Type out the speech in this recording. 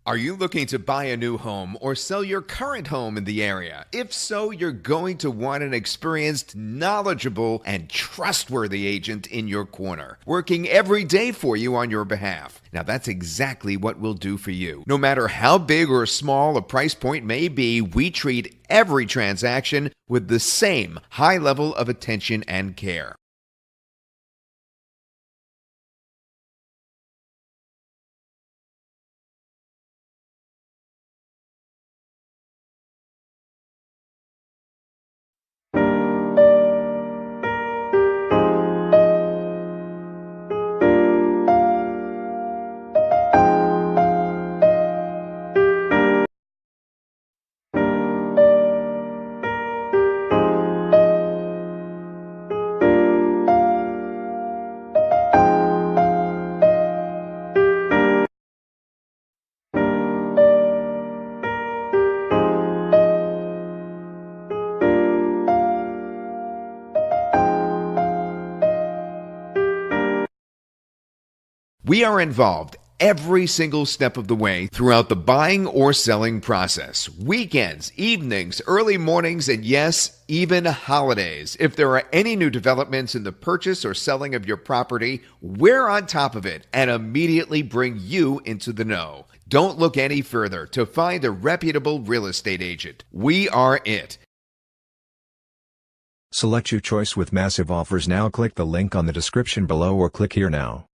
Are you looking to buy a new home or sell your current home in the area? If so, you're going to want an experienced, knowledgeable, and trustworthy agent in your corner, working every day for you on your behalf. Now, that's exactly what we'll do for you. No matter how big or small a price point may be, we treat every transaction with the same high level of attention and care. We are involved every single step of the way throughout the buying or selling process. Weekends, evenings, early mornings, and yes, even holidays. If there are any new developments in the purchase or selling of your property, we're on top of it and immediately bring you into the know. Don't look any further to find a reputable real estate agent. We are it. Select your choice with massive offers now. Click the link on the description below or click here now.